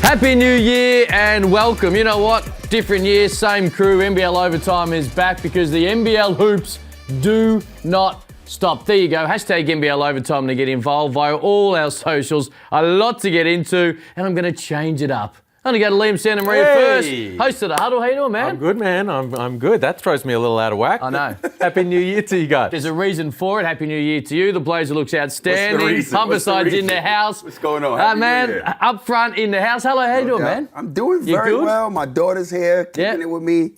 Happy New Year and welcome. You know what? Different year, same crew. NBL Overtime is back because the NBL hoops do not stop. There you go. Hashtag NBL Overtime to get involved via all our socials. A lot to get into, and I'm going to change it up. I'm going to go to Liam Santamaria first. Host of the Huddle. How you doing, man? I'm good, man. I'm good. That throws me a little out of whack. I know. Happy New Year to you guys. There's a reason for it. Happy New Year to you. The blazer looks outstanding. Homicide's in the house. What's going on? Man, up front in the house. Hello, how you doing, man? I'm doing very well. My daughter's here, kicking it with me.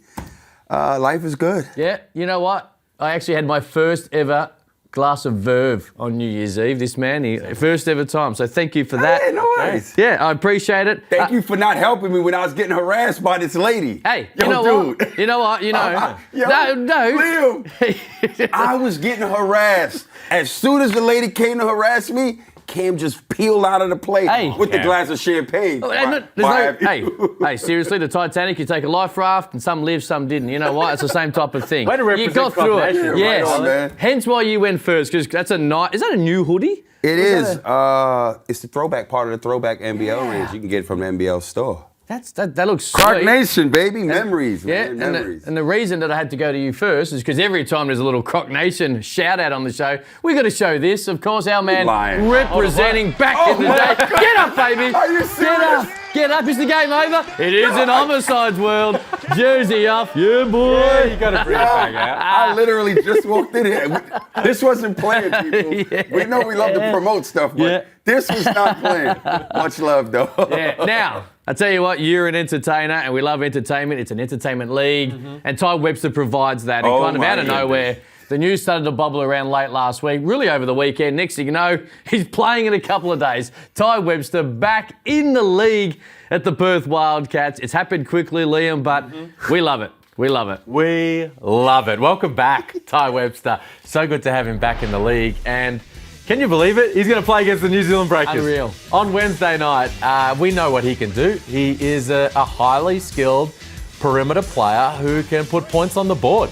Life is good. Yeah, you know what? I actually had my first ever glass of Verve on New Year's Eve. This man, first ever time. So thank you for that. Hey, no worries. Yeah, I appreciate it. Thank you for not helping me when I was getting harassed by this lady. Hey, yo, you know dude. what? You know what? You know. No. Liam, I was getting harassed. As soon as the lady came to harass me, Cam just peeled out of the plate with the glass of champagne. Hey, seriously, the Titanic, you take a life raft and some lived, some didn't. You know what? It's the same type of thing. Way to represent you got through it. Nation. Yes. Right on, man. Hence why you went first, because that's a nice. Is that a new hoodie? It is. It's the throwback part of the throwback NBL range. You can get it from the NBL store. That looks sweet. Croc Nation, baby. Memories, man. Memories. And the reason that I had to go to you first is because every time there's a little Croc Nation shout out on the show, we got to show this. Of course, our man representing back in the day. Get up, baby. Are you serious? Get up. Is the game over? It is in Homicide's world. Jersey off. Yeah, boy. Yeah, you got to bring it back out. I literally just walked in here. This wasn't planned, people. We know we love to promote stuff, but this was not planned. Much love, though. Yeah. Now, I tell you what, you're an entertainer, and we love entertainment. It's an entertainment league, and Ty Webster provides that. And kind of out of nowhere, the news started to bubble around late last week, really over the weekend. Next thing you know, he's playing in a couple of days. Ty Webster back in the league at the Perth Wildcats. It's happened quickly, Liam, but we love it. We love it. We love it. Welcome back, Ty Webster. So good to have him back in the league. And can you believe it? He's going to play against the New Zealand Breakers. Unreal. On Wednesday night. We know what he can do. He is a highly skilled perimeter player who can put points on the board.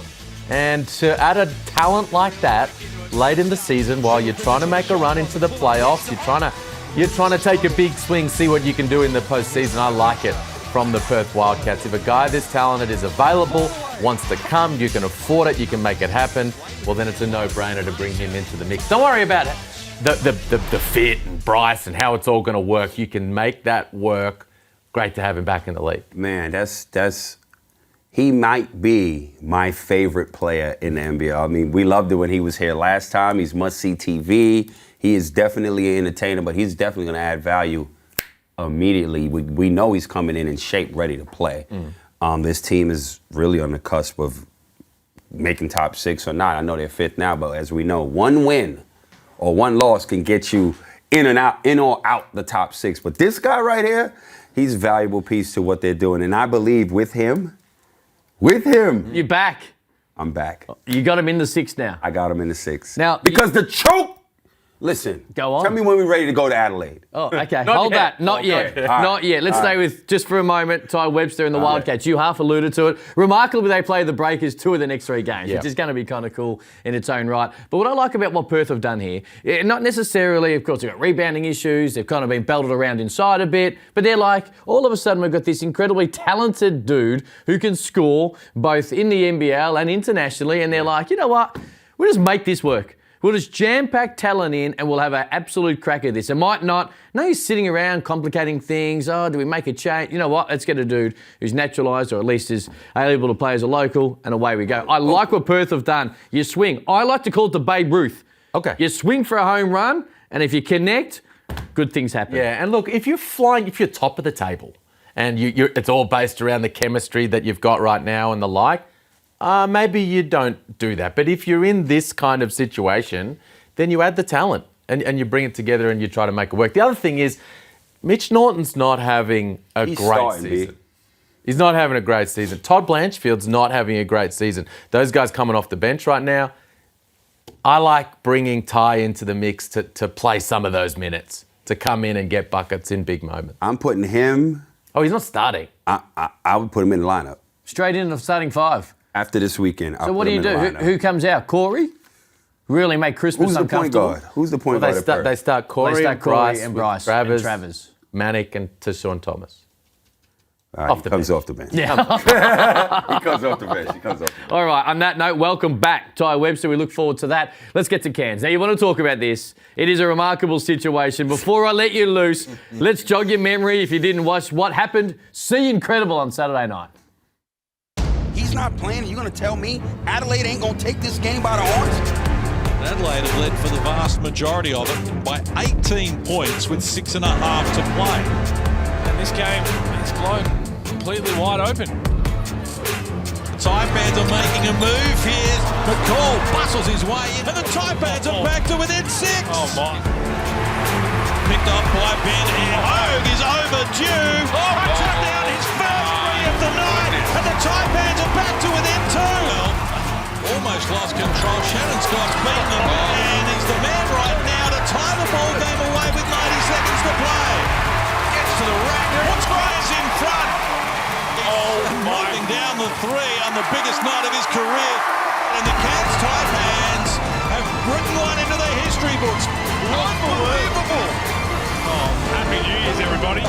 And to add a talent like that late in the season while you're trying to make a run into the playoffs, you're trying to take a big swing, see what you can do in the postseason. I like it from the Perth Wildcats. If a guy this talented is available, wants to come, you can afford it, you can make it happen, well then it's a no-brainer to bring him into the mix. Don't worry about it. The fit and Bryce and how it's all going to work. You can make that work. Great to have him back in the league. Man, he might be my favorite player in the NBL. I mean, we loved it when he was here last time. He's must-see TV. He is definitely an entertainer, but he's definitely going to add value immediately. We know he's coming in shape, ready to play. This team is really on the cusp of making top six or not. I know they're fifth now, but as we know, one win or one loss can get you in or out the top six. But this guy right here, he's a valuable piece to what they're doing. And I believe with him, you're back. I'm back. You got him in the six now. I got him in the six. Now, because the choke. Listen. Go on. Tell me when we're ready to go to Adelaide. Oh, okay. Hold that. Not yet. Not yet. Let's stay with, just for a moment, Ty Webster and the Wildcats. You half alluded to it. Remarkably, they play the Breakers 2 of the next 3 games, which is going to be kind of cool in its own right. But what I like about what Perth have done here, not necessarily, of course, they've got rebounding issues. They've kind of been belted around inside a bit. But they're like, all of a sudden, we've got this incredibly talented dude who can score both in the NBL and internationally. And they're like, you know what? We'll just make this work. We'll just jam-pack talent in and we'll have an absolute crack at this. It might not, no, he's sitting around complicating things. Oh, do we make a change? You know what? Let's get a dude who's naturalised or at least is able to play as a local and away we go. I like what Perth have done. You swing. I like to call it the Babe Ruth. Okay. You swing for a home run and if you connect, good things happen. Yeah, and look, if you're top of the table and it's all based around the chemistry that you've got right now and the like, maybe you don't do that. But if you're in this kind of situation, then you add the talent and you bring it together and you try to make it work. The other thing is, Mitch Norton's not having a great season. He's not having a great season. Todd Blanchfield's not having a great season. Those guys coming off the bench right now. I like bringing Ty into the mix to play some of those minutes, to come in and get buckets in big moments. I'm putting him. Oh, he's not starting. I would put him in the lineup. Straight in the starting 5. After this weekend, so what do you do? Who comes out? Corey? Really make Christmas uncomfortable. Who's the point guard? They start Corey, and Bryce, Travers, Manic and Tashawn Thomas. He comes off the bench. Yeah. He comes off the bench. All right, on that note, welcome back, Ty Webster. We look forward to that. Let's get to Cairns. Now, you want to talk about this. It is a remarkable situation. Before I let you loose, let's jog your memory if you didn't watch what happened. See Incredible on Saturday night. He's not playing. You're going to tell me Adelaide ain't going to take this game by the horns? Adelaide have led for the vast majority of it by 18 points with 6.5 to play. And this game is blown completely wide open. The Taipans are making a move here. McCall bustles his way in, and the Taipans are back to within 6. Oh, my. Picked up by Ben, and Hogue is overdue. Oh, down his first three of the night, and the Taipans are back to within 2. Almost lost control. Shannon Scott's beaten them, and he's the man right now to tie the ball game away with 90 seconds to play. Gets to the rack, puts Gray's in front. Moving down the 3 on the biggest night of his career. And the Cairns Taipans have written one into their history books. Unbelievable. Happy New Year's, everybody.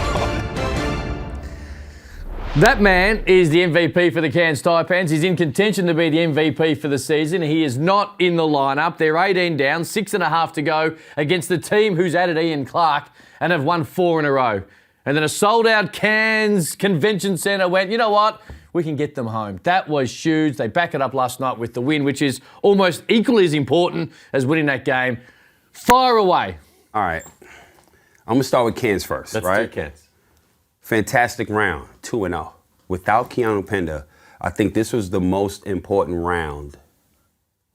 That man is the MVP for the Cairns Taipans. He's in contention to be the MVP for the season. He is not in the lineup. They're 18 down, 6.5 to go against the team who's added Ian Clark and have won 4 in a row. And then a sold-out Cairns Convention Centre went, you know what? We can get them home. That was huge. They back it up last night with the win, which is almost equally as important as winning that game. Fire away. All right. I'm going to start with Cairns first, Let's right? do Cairns. Fantastic round, 2-0. Without Keanu Penda, I think this was the most important round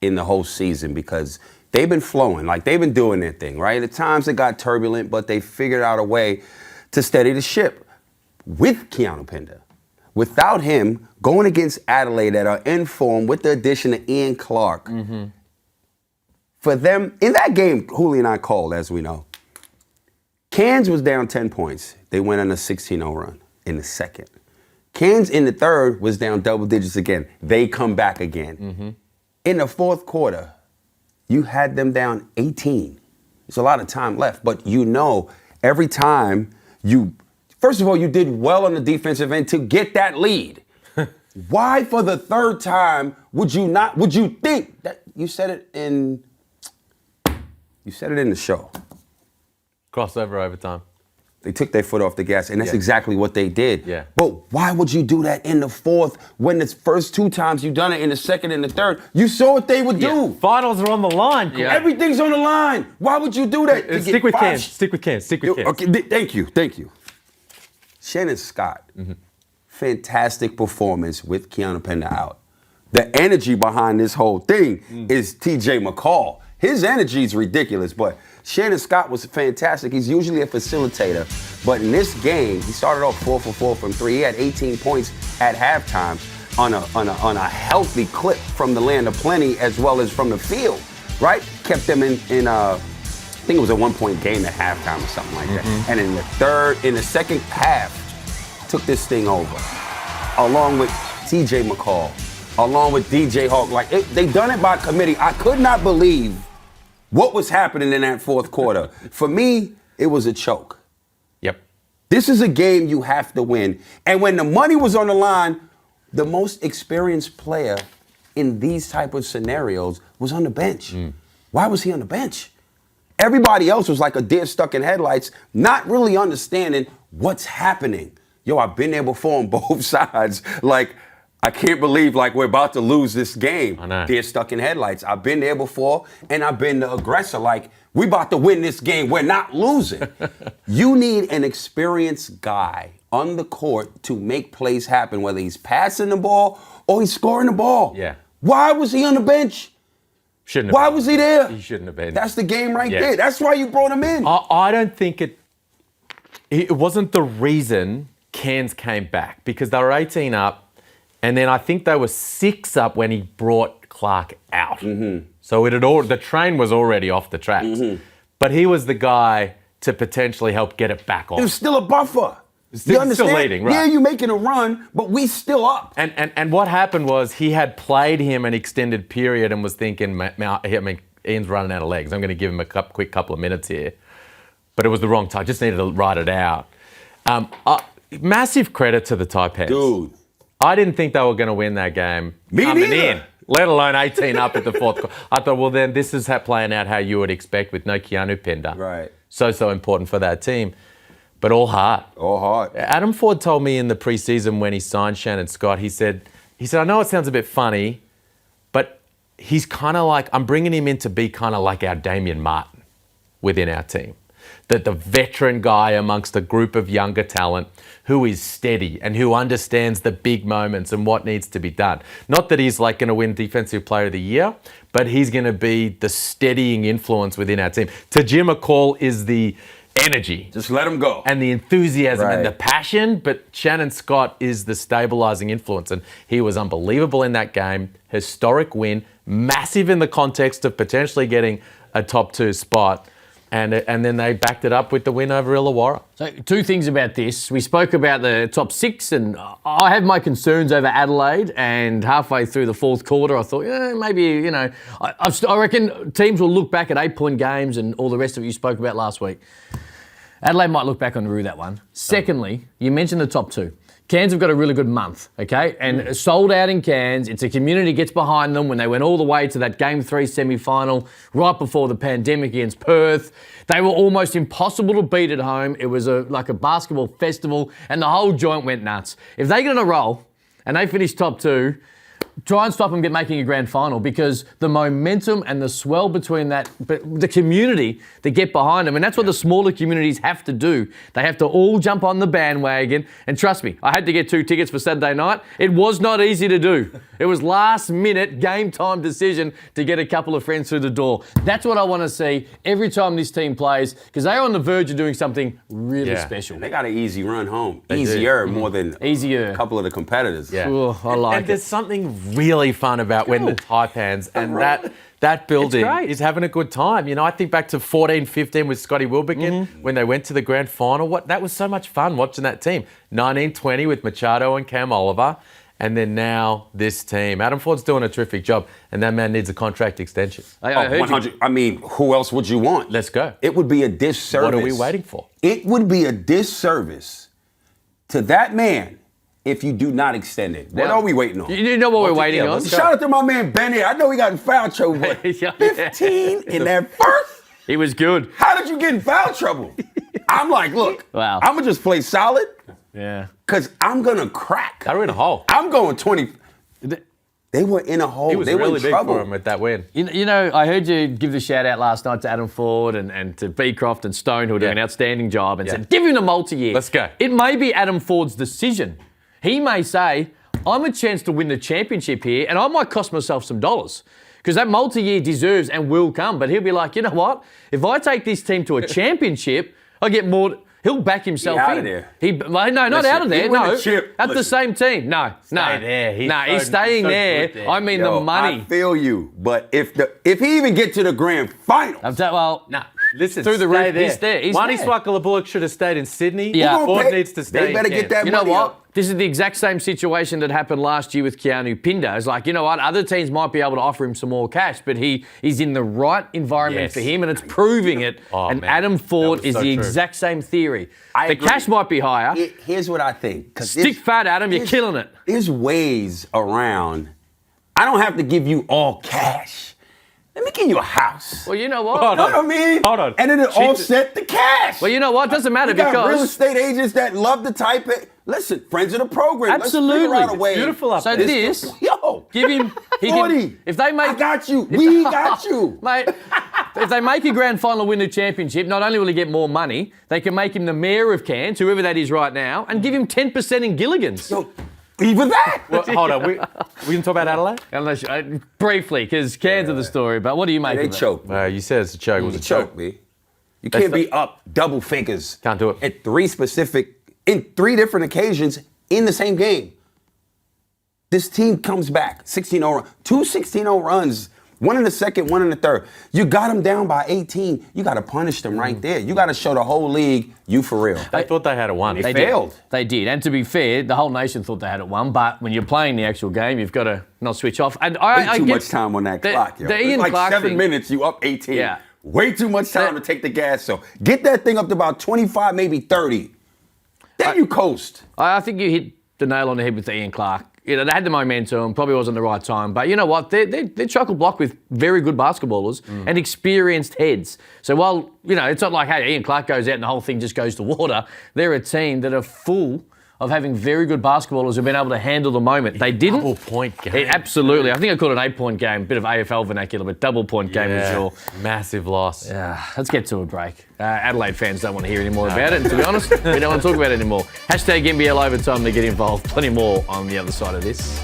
in the whole season because they've been flowing, like they've been doing their thing, right? At times it got turbulent, but they figured out a way to steady the ship. With Keanu Penda, without him, going against Adelaide that are in form with the addition of Ian Clark, for them, in that game, Julio and I called, as we know, Cairns was down 10 points. They went on a 16-0 run in the second. Cairns in the third was down double digits again. They come back again. In the fourth quarter, you had them down 18. There's a lot of time left, but you know every time first of all, you did well on the defensive end to get that lead. Why for the third time would you think that you said it in the show. Crossover overtime. They took their foot off the gas, and that's exactly what they did. Yeah. But why would you do that in the fourth when the first 2 times you done it in the second and the third? You saw what they would do. Finals are on the line. Yeah. Everything's on the line. Why would you do that? Stick with Cairns. Stick with Cairns. Okay, thank you. Shannon Scott, fantastic performance with Keanu Penda out. The energy behind this whole thing is TJ McCall. His energy is ridiculous, but Shannon Scott was fantastic. He's usually a facilitator, but in this game, he started off 4 for 4 from 3. He had 18 points at halftime on a healthy clip from the land of plenty as well as from the field, right? Kept them in I think it was a 1-point game at halftime or something like that. And in the second half, took this thing over, along with TJ McCall, along with DJ Hawk. Like they done it by committee. I could not believe what was happening in that fourth quarter. For me, it was a choke. Yep. This is a game you have to win. And when the money was on the line, the most experienced player in these type of scenarios was on the bench. Why was he on the bench? Everybody else was like a deer stuck in headlights, not really understanding what's happening. Yo, I've been there before on both sides. Like, I can't believe like we're about to lose this game. I know. Deer stuck in headlights. I've been there before, and I've been the aggressor. Like, we about to win this game. We're not losing. You need an experienced guy on the court to make plays happen, whether he's passing the ball or he's scoring the ball. Yeah. Why was he on the bench? Shouldn't have Why been. was he there? He shouldn't have been. That's the game right Yeah. there. That's why you brought him in. I don't think it wasn't the reason Cairns came back, because they were 18 up, and then I think they were 6 up when he brought Clark out. So the train was already off the tracks. But he was the guy to potentially help get it back on. It was still a buffer. Still- You understand? still leading, right. Yeah, you're making a run, but we still up. And what happened was he had played him an extended period and was thinking, Ian's running out of legs. I'm going to give him a quick couple of minutes here. But it was the wrong time. Just needed to ride it out. massive credit to the taipans. Dude. I didn't think they were going to win that game coming in, let alone 18 up at the fourth quarter. I thought, well, then this is playing out how you would expect with no Keanu Pinder. Right. So important for that team. But all heart. All heart. Adam Forde told me in the preseason when he signed Shannon Scott, he said, I know it sounds a bit funny, but he's kind of like, I'm bringing him in to be kind of like our Damian Martin within our team. The veteran guy amongst a group of younger talent who is steady and who understands the big moments and what needs to be done. Not that he's like going to win Defensive Player of the Year, but he's going to be the steadying influence within our team. Tajir McCall is the energy. Just let him go. And the enthusiasm and the Right. passion, but Shannon Scott is the stabilising influence. And he was unbelievable in that game. Historic win, massive in the context of potentially getting a top 2 spot. And then they backed it up with the win over Illawarra. So 2 things about this. We spoke about the top 6, and I have my concerns over Adelaide. And halfway through the fourth quarter, I thought, maybe, I reckon teams will look back at 8-point games and all the rest of it you spoke about last week. Adelaide might look back on that one. Secondly, you mentioned the top 2. Cairns have got a really good month, okay? And sold out in Cairns. It's a community gets behind them when they went all the way to that Game 3 semi-final right before the pandemic against Perth. They were almost impossible to beat at home. It was like a basketball festival, and the whole joint went nuts. If they get on a roll and they finish top 2, try and stop them making a grand final, because the momentum and the swell between the community that get behind them, and that's what the smaller communities have to do. They have to all jump on the bandwagon. And trust me, I had to get 2 tickets for Saturday night. It was not easy to do. It was last minute game time decision to get a couple of friends through the door. That's what I want to see every time this team plays, because they're on the verge of doing something really special. They got an easy run home. They Easier do. more than Easier. a couple of the competitors. Yeah. Ooh, I like and it. there's something really fun about when the taipans and that building great. is having a good time. I think back to 14-15 with Scotty Wilbekin when they went to the grand final. That was so much fun watching that team. 19-20 with Machado and Cam Oliver. And then now this team. Adam Forde's doing a terrific job, and that man needs a contract extension. I heard 100. I mean, who else would you want? Let's go. It would be a disservice. What are we waiting for? It would be a disservice to that man if you do not extend it. What are we waiting on? You know what we're waiting on? Shout out to my man Benny. I know he got in foul trouble. But Yeah. 15 in that first? He was good. How did you get in foul trouble? I'm like, look, Wow. I'm going to just play solid Yeah. because I'm going to crack. They were in a hole. I'm going 20. They were in a hole. It was they were really in big trouble. for him with that win. I heard you give the shout out last night to Adam Forde and to Beecroft and Stone, who are doing an outstanding job, and said, give him a multi-year. Let's go. It may be Adam Forde's decision. He may say, I'm a chance to win the championship here, and I might cost myself some dollars. Because that multi-year deserves and will come. But he'll be like, you know what? If I take this team to a championship, I get more. He'll back himself out in. of there. No, not out of there. he win No, the chip. at the Listen. same team. No. there. He's staying so there. good there. I mean, Yo, the money. I feel you, but if he even get to the grand final, Nah, listen, Through the stay roof, there. he's there, he's Wani there. Swakala Bullock should have stayed in Sydney. Yeah. Forde needs to stay They better in get that You know money what? up. This is the exact same situation that happened last year with Keanu Pinder. It's like, you know what? Other teams might be able to offer him some more cash, but he's in the right environment Yes. for him, and it's proving it. Oh, and man. Adam Forde That was is so the true. exact same theory. I The agree. cash might be higher. Here's what I think. 'Cause Stick fat, Adam. You're killing it. There's ways around. I don't have to give you all cash. Let me give you a house. Well, you know what? You know what I mean? Hold on. And then it offset the cash. Well, you know what? Doesn't matter You got real because estate agents that love to type it. Listen, friends of the program. Absolutely. Let's figure out a way. It's beautiful up so there. this. Yo, Give him. He 40. can, if they make. I got you. We got you. Mate, if they make a grand final, win the championship, not only will he get more money, they can make him the mayor of Cairns, whoever that is right now, and give him 10% in Gilligan's. Yo, even that. Well, hold on, we can talk about Adelaide? Unless, briefly, because Cairns are the story, but what do you make They of it? choked. You said it's a choke. It was a It's a choke. choke, B. You can't be up double figures. Can't do it. At in 3 different occasions in the same game. This team comes back, 16-0 run, 2 16-0 runs, one in the second, one in the third. You got them down by 18. You got to punish them right there. You got to show the whole league you for real. They thought they had it won. They failed. They did. And to be fair, the whole nation thought they had it won, but when you're playing the actual game, you've got to not switch off. And I Way too get much time on that the, clock, yo. The It's Ian like Clark 7 thing. minutes, you up 18. Yeah. Way too much time to take the gas. So get that thing up to about 25, maybe 30. Then you coast. I think you hit the nail on the head with Ian Clark. They had the momentum, probably wasn't the right time. But you know what? They're chock-a-block with very good basketballers and experienced heads. So while, it's not like, hey, Ian Clark goes out and the whole thing just goes to water. They're a team that are full of having very good basketballers who've been able to handle the moment. They didn't. Double-point game. Absolutely. I think I called it an 8-point game. Bit of AFL vernacular, but double-point game was your... Massive loss. Yeah, let's get to a break. Adelaide fans don't want to hear any more about it, and to be honest, we don't want to talk about it anymore. Hashtag NBL Overtime to get involved. Plenty more on the other side of this.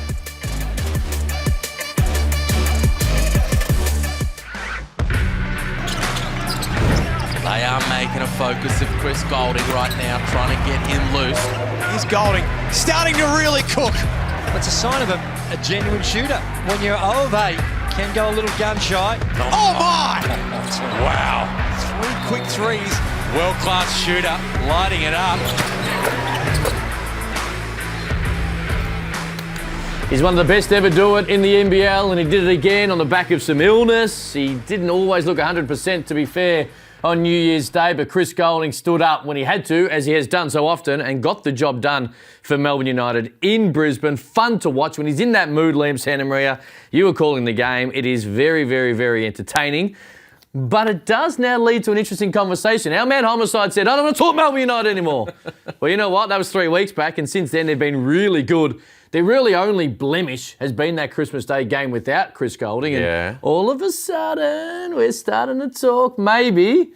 They are making a focus of Chris Golding right now, trying to get him loose. Here's Golding, starting to really cook. It's a sign of a genuine shooter. When you're 0 of 8, can go a little gun shy. Oh my! Wow. 3 quick threes. World-class shooter, lighting it up. He's one of the best to ever do it in the NBL, and he did it again on the back of some illness. He didn't always look 100%, to be fair, on New Year's Day, but Chris Golding stood up when he had to, as he has done so often, and got the job done for Melbourne United in Brisbane. Fun to watch. When he's in that mood, Liam Santamaria, you were calling the game. It is very, very, very entertaining. But it does now lead to an interesting conversation. Our man Homicide said, I don't want to talk Melbourne United anymore. Well, you know what? That was 3 weeks back, and since then they've been really good. Their really only blemish has been that Christmas Day game without Chris Golding. And all of a sudden, we're starting to talk maybe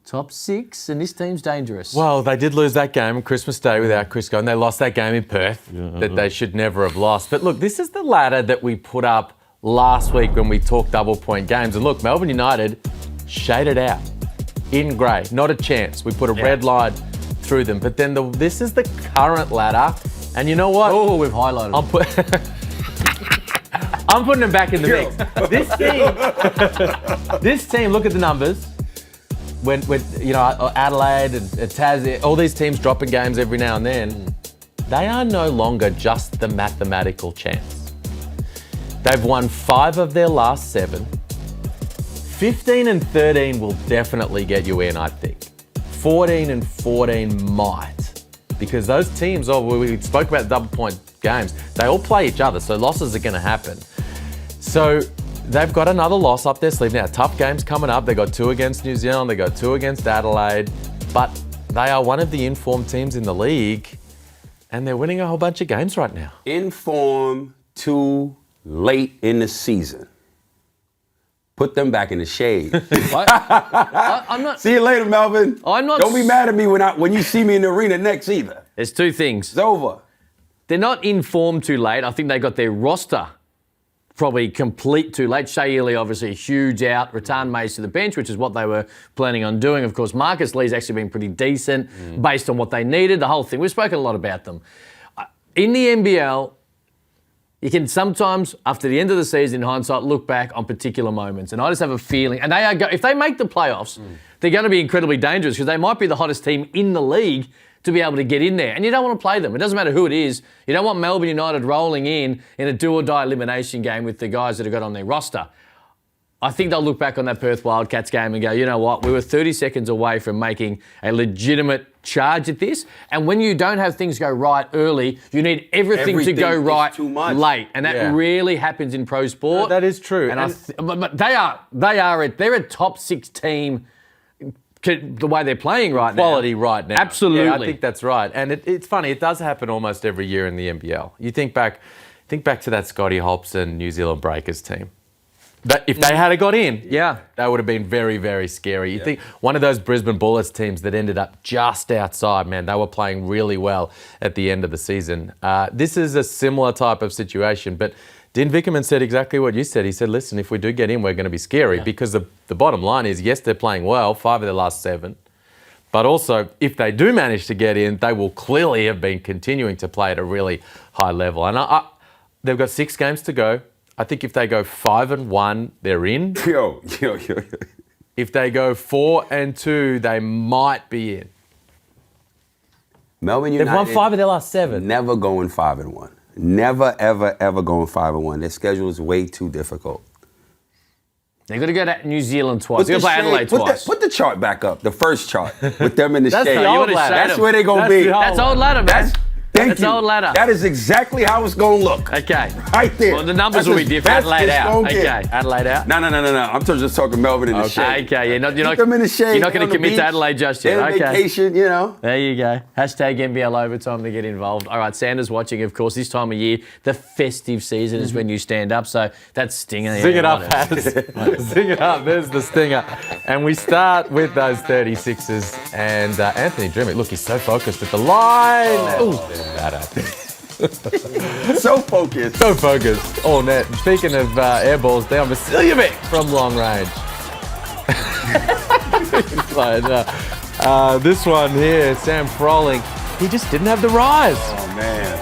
top 6, and this team's dangerous. Well, they did lose that game on Christmas Day without Chris Golding. They lost that game in Perth that they should never have lost. But look, this is the ladder that we put up last week when we talked double-point games. And look, Melbourne United shaded out in grey. Not a chance. We put a red line through them. But then this is the current ladder. And you know what? Oh, we've highlighted I'm putting them back in the mix. This team, look at the numbers. When Adelaide and Tas, all these teams dropping games every now and then, they are no longer just the mathematical chance. They've won 5 of their last 7. 15 and 13 will definitely get you in, I think. 14 and 14 might. Because those teams, we spoke about double-point games, they all play each other, so losses are going to happen. So they've got another loss up their sleeve. Now, tough games coming up. They got 2 against New Zealand, they got 2 against Adelaide, but they are one of the informed teams in the league, and they're winning a whole bunch of games right now. Inform too late in the season. Put them back in the shade. I'm not. See you later, Melvin. I'm not. Don't be mad at me when you see me in the arena next either. There's 2 things. It's over. They're not informed too late. I think they got their roster probably complete too late. Shea Ely, obviously, huge out. Rattan Mays to the bench, which is what they were planning on doing. Of course, Marcus Lee's actually been pretty decent based on what they needed. The whole thing. We've spoken a lot about them. In the NBL, you can sometimes, after the end of the season, in hindsight, look back on particular moments. And I just have a feeling, and if they make the playoffs, they're going to be incredibly dangerous because they might be the hottest team in the league to be able to get in there. And you don't want to play them. It doesn't matter who it is. You don't want Melbourne United rolling in a do-or-die elimination game with the guys that have got on their roster. I think they'll look back on that Perth Wildcats game and go, you know what, we were 30 seconds away from making a legitimate charge at this. And when you don't have things go right early, you need everything to go right late. And that rarely happens in pro sport. No, that is true. But they're a top 6 team the way they're playing right now. Quality right now. Absolutely. Yeah, I think that's right. And it's funny, it does happen almost every year in the NBL. You think back to that Scotty Hobson New Zealand Breakers team. That if they had got in, that would have been very, very scary. You think one of those Brisbane Bullets teams that ended up just outside, man, they were playing really well at the end of the season. This is a similar type of situation, but Dean Vickerman said exactly what you said. He said, listen, if we do get in, we're going to be scary because the bottom line is, yes, they're playing well, 5 of their last 7. But also, if they do manage to get in, they will clearly have been continuing to play at a really high level. And they've got 6 games to go. I think if they go 5-1, they're in. Yo. If they go 4-2, they might be in. Melbourne United. They've won 5 of their last 7. Never going 5-1. Never, ever, ever going 5-1. Their schedule is way too difficult. They're going to go to New Zealand twice. They're going to play Adelaide twice. Put the chart back up, the first chart, with them in the That's shade. the old ladder. That's where they're going to be. That's old ladder, man. That's old ladder. That is exactly how it's going to look. Okay. Right there. Well, the numbers will be different. Adelaide out. Okay. Adelaide out. No. I'm just talking Melbourne in the shade. Okay. You're not them in the shade. You're not going to commit to Adelaide just yet. Okay. Vacation, you know. There you go. Hashtag NBL Overtime to get involved. All right, Sanders watching, of course, this time of year, the festive season is when you stand up. So that's stinger. Sing it up, Haz. Sing it up. There's the stinger. And we start with those 36ers. And Anthony Drimmick, look, he's so focused at the line. So focused. So focused. All net. Speaking of air balls, down Vasiljevic from long range. This one here, Sam Froling, he just didn't have the rise. Oh, man.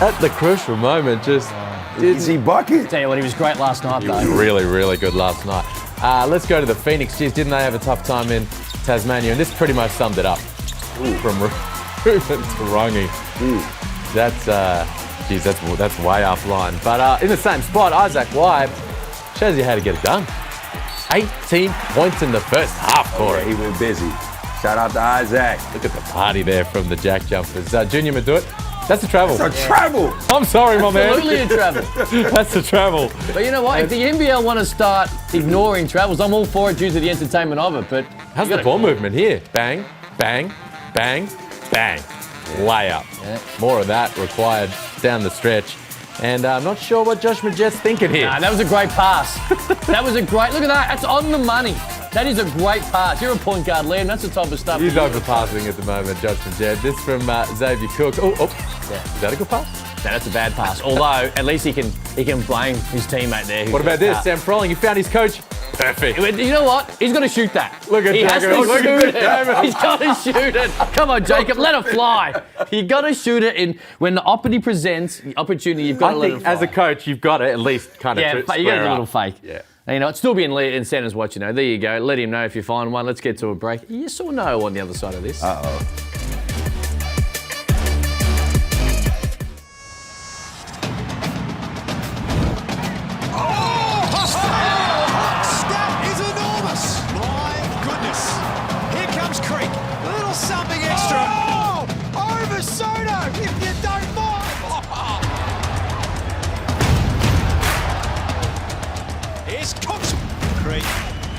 At the crucial moment, just Easy bucket. Tell you what, he was great last night, though. He was really, really good last night. Let's go to the Phoenix. Geez, didn't they have a tough time in Tasmania? And this pretty much summed it up. From Ruben to Rongi. That's way offline. But in the same spot, Isaac White shows you how to get it done. 18 points in the first half, Corey. Yeah, he went busy. Shout out to Isaac. Look at the party there from the Jack Jumpers. Junior Madut, that's a travel. That's a travel. I'm sorry, my man. Absolutely a travel. That's a travel. But you know what? If the NBL want to start ignoring travels, I'm all for it due to the entertainment of it. But how's the ball movement here? Bang, bang, bang, bang. Layup. Yeah. More of that required down the stretch. And I'm not sure what Josh Majet's thinking here. Nah, that was a great pass. That was a great... Look at that. That's on the money. That is a great pass. You're a point guard, Liam. That's the type of stuff... He's overpassing at the moment, Josh Majet. This from Xavier Cooks. Oh. Yeah. Is that a good pass? No, that's a bad pass. Although, at least he can blame his teammate there. What about this? Sam Froling, he found his coach. Perfect. You know what? He's got to shoot that. Look at He has to Look shoot at it. He's got to shoot it. Come on, Jacob. Let it fly. You got to shoot it in when the opportunity presents the opportunity. You've got to let it fly. As a coach, you've got to at least kind of you got to do a little fake. Yeah. And, you know, it's still being in Santa's watching. There you go. Let him know if you find one. Let's get to a break. Yes or no on the other side of this? Uh-oh.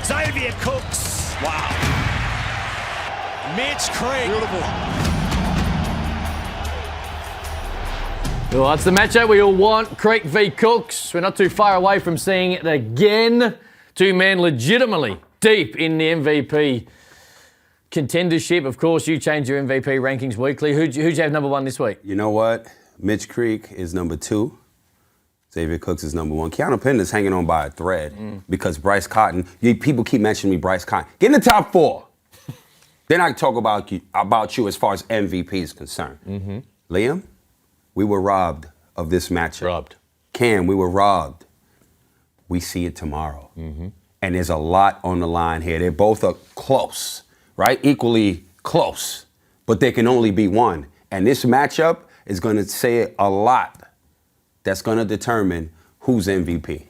Xavier Cooks. Wow. Mitch Creek. Beautiful. Well, that's the matchup we all want. Creek v Cooks. We're not too far away from seeing it again. Two men legitimately deep in the MVP contendership. Of course, you change your MVP rankings weekly. Who'd you have number one this week? You know what? Mitch Creek is number 2. Xavier Cooks is number 1. Keanu Pender's hanging on by a thread because Bryce Cotton, people keep mentioning me, Bryce Cotton. Get in the top 4. Then I can talk about you as far as MVP is concerned. Mm-hmm. Liam, we were robbed of this matchup. Robbed. Cam, we were robbed. We see it tomorrow. Mm-hmm. And there's a lot on the line here. They both are close, right? Equally close. But there can only be one. And this matchup is going to say a lot. That's going to determine who's MVP.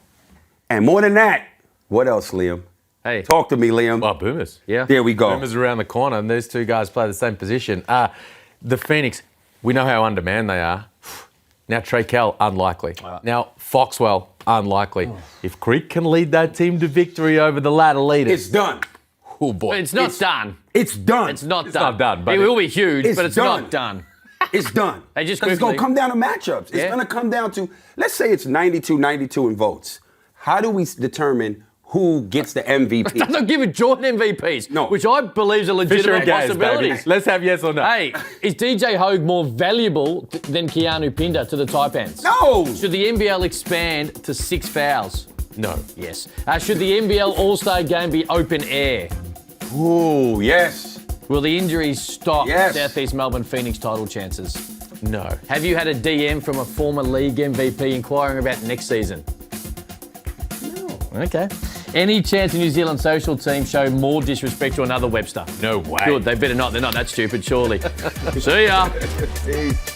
And more than that, what else, Liam? Hey. Talk to me, Liam. Well, Boomers. Yeah. There we go. Boomers around the corner, and these two guys play the same position. The Phoenix, we know how undermanned they are. Now, Trey Kell, unlikely. Now, Foxwell, unlikely. If Creek can lead that team to victory over the ladder leaders. It's done. Oh, boy. It's not done. It's done. It's not It's done. not done, but it will be huge, but it's done. not done. It's done. It's going to come down to matchups. It's going to come down to, let's say it's 92-92 in votes. How do we determine who gets the MVP? Don't give it Jordan MVPs, No. which I believe is a legitimate possibility. Baby. Let's have yes or no. Hey, is DJ Hogue more valuable than Keanu Pinder to the Taipans? No. Should the NBL expand to 6 fouls? No. Yes. Should the NBL All-Star game be open air? Ooh, yes. Will the injuries stop Yes. Southeast Melbourne Phoenix title chances? No. Have you had a DM from a former league MVP inquiring about next season? No. Okay. Any chance the New Zealand social team show more disrespect to another Webster? No way. Good, they better not. They're not that stupid, surely. See ya. Peace.